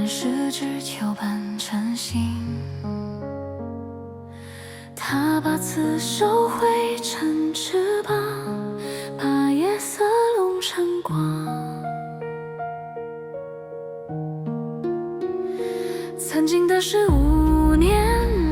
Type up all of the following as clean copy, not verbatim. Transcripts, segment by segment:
前世只求伴成行，他把此手绘成翅膀，把夜色弄成光。曾经的15年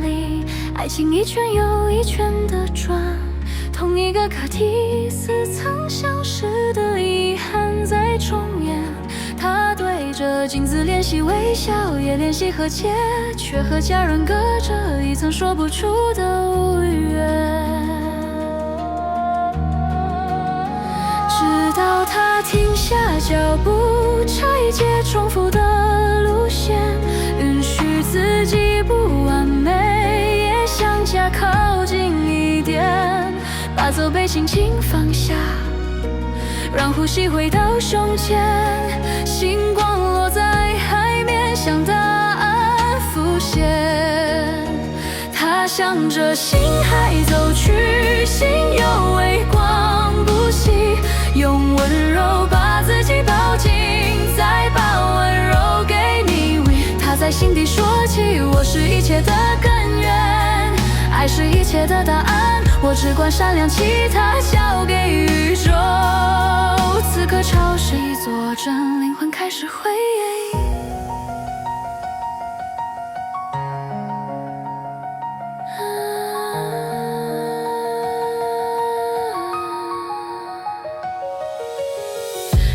里，爱情一圈又一圈的转，同一个课题，似曾相识的遗憾在重演。他对着镜子练习微笑，也练习和解，却和家人隔着一层说不出的无缘。直到他停下脚步，拆解重复的路线，允许自己不完美，也向家靠近一点，把责备轻轻放下，让呼吸回到胸前。星光落在海面，向答案浮现。他向着星海走去，心有微光不息，用温柔把自己抱紧，再把温柔给你。他在心底说起，我是一切的根源，爱是一切的答案，我只管闪亮，其他交给宇宙。此刻潮湿一坐镇，灵魂开始回忆。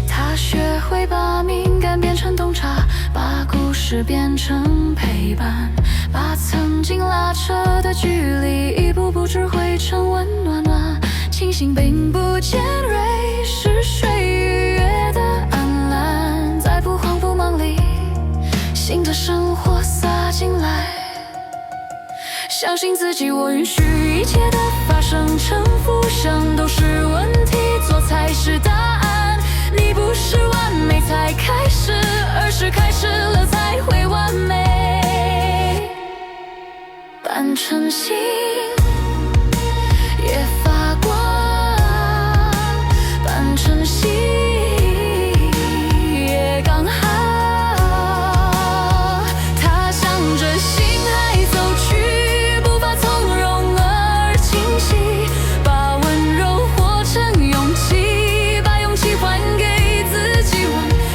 他学会把敏感变成洞察，把故事变成陪伴，把曾经拉扯的距离一步步只汇成温暖暖。清醒并不尖锐，是水与月的暗蓝，在不慌不忙里，新的生活洒进来。相信自己，我允许一切的发生，沉浮声都是问题，做才是答案。你不是完美才开始，而是开始了才会完美。伴成行也发光，伴成行也刚好。他向着星海走去，步伐从容而清晰，把温柔活成勇气，把勇气还给自己。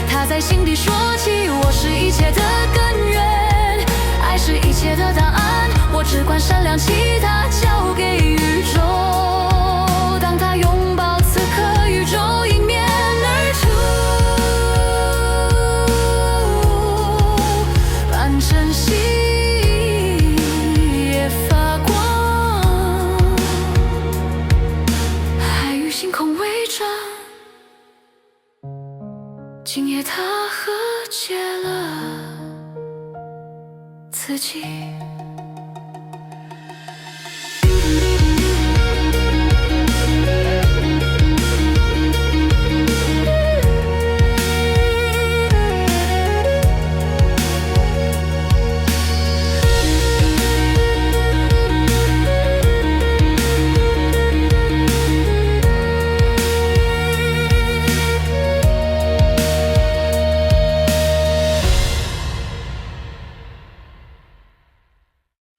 他在心底说起，我是一切的根源，爱是一切的答案，我只管闪亮，其他交给宇宙。当他拥抱此刻，宇宙迎面而出，伴成行也发光，海与星空围着，今夜他和解了自己。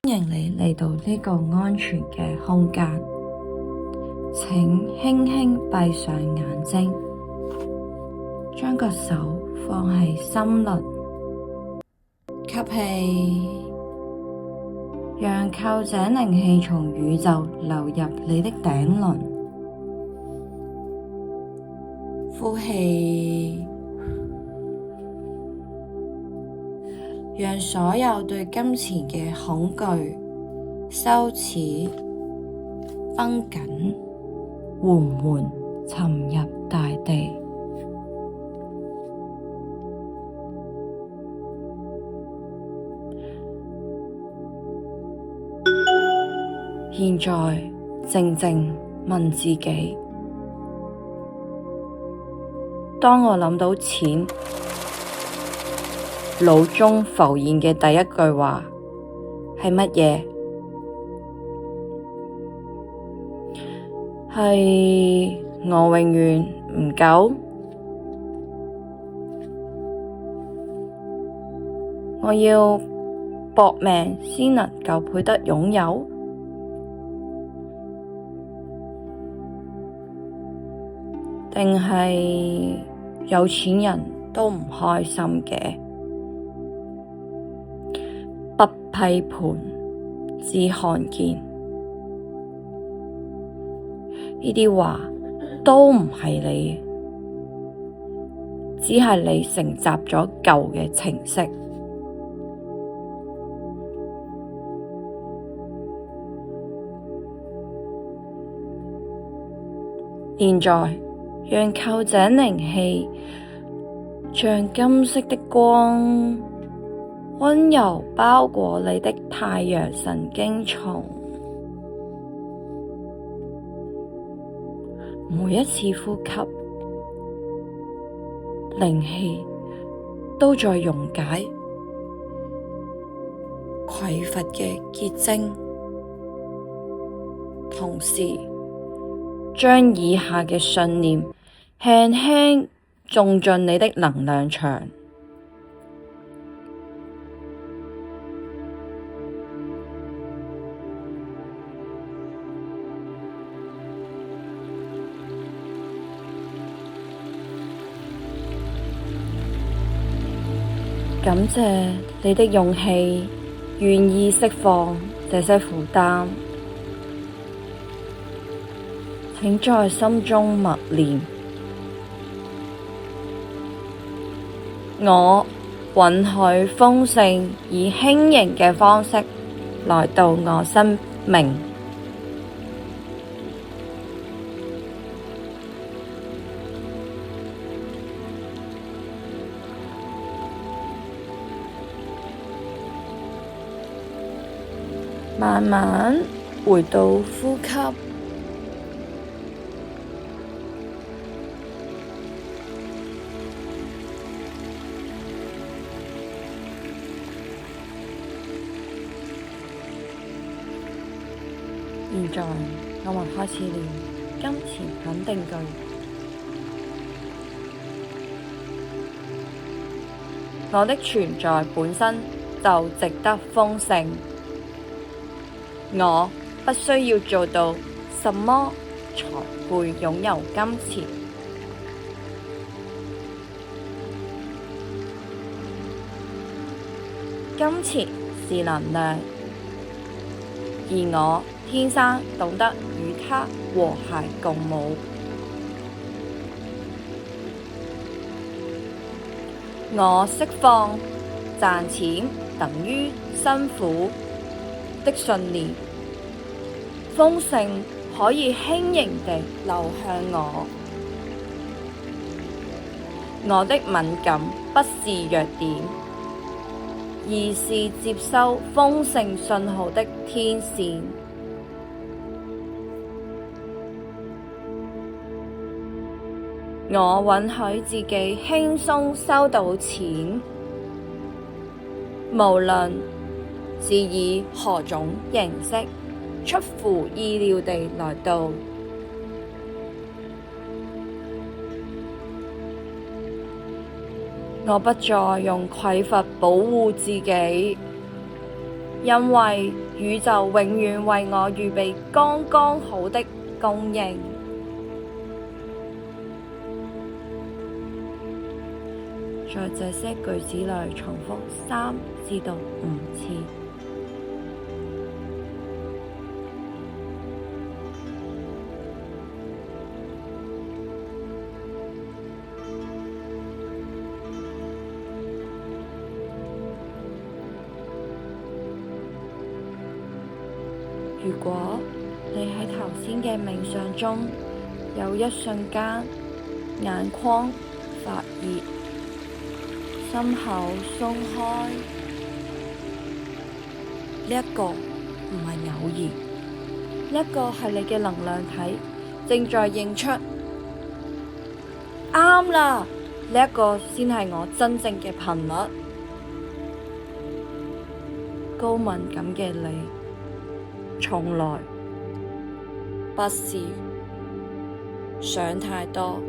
歡迎你嚟到呢個安全嘅空間，請輕輕閉上眼睛，將個手放喺心輪，吸氣，讓臼井靈氣從宇宙流入你的頂輪，呼氣，讓所有對金錢嘅恐懼、羞恥、繃緊，緩緩沉入大地。現在靜靜問自己，當我諗到錢，腦中浮現嘅第一句話係乜嘢？係我永遠唔夠？我要搏命先能夠配得擁有？定係有錢人都唔開心嘅？不批判，只看見。呢啲話都唔係你，只係你承襲咗舊嘅程式。現在讓臼井靈氣像金色的光，溫柔包裹你的太陽神經叢。每一次呼吸，靈氣都在溶解匱乏嘅結晶，同時將以下嘅信念輕輕種進你的能量場。感謝你的勇氣，願意釋放這些負擔。請在心中默念：我允許豐盛以輕盈嘅方式來到我生命。慢慢回到呼吸，現在我們開始練金錢肯定句。我的存在本身就值得豐盛。我不需要做到什麼才會擁有金錢。金錢是能量，而我天生懂得與它和諧共舞。我釋放賺錢等於辛苦的信念，豐盛可以輕盈地流向我。我的敏感不是弱點，而是接收豐盛信號的天線。我允許自己輕鬆收到錢，無論是以何種形式，出乎意料地來到。我不再用匱乏保護自己，因為宇宙永遠為我預備剛剛好的供應。在這些句子裏重複3至5次。如果你喺頭先嘅冥想中有一瞬間眼眶發熱，心口鬆開，呢一個唔係偶然，呢一個係你嘅能量體正在認出啱啦，呢一個先係我真正嘅頻率。高敏感嘅你，從來不是想太多，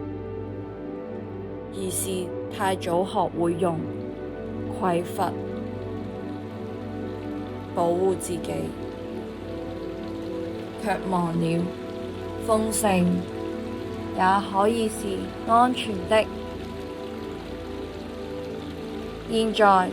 而是太早學會用匱乏保護自己，卻忘了豐盛也可以是安全的。現在，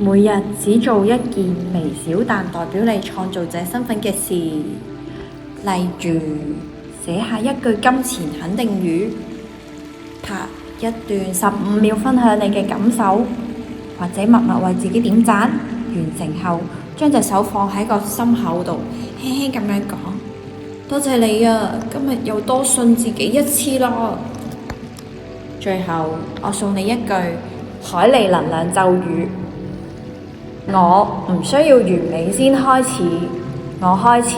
每日只做一件微小但代表你創造者身份嘅事，例如寫下一句金錢肯定語，拍一段15秒分享你嘅感受，或者默默為自己點讚。完成後，將隻手放喺個心口度，輕輕咁樣講：多謝你啊，今日又多信自己一次啦。最後，我送你一句海莉能量咒語。我唔需要完美先開始，我開始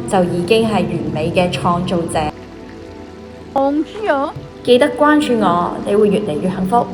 就已經係完美嘅創造者。記得關注我，你會越嚟越幸福。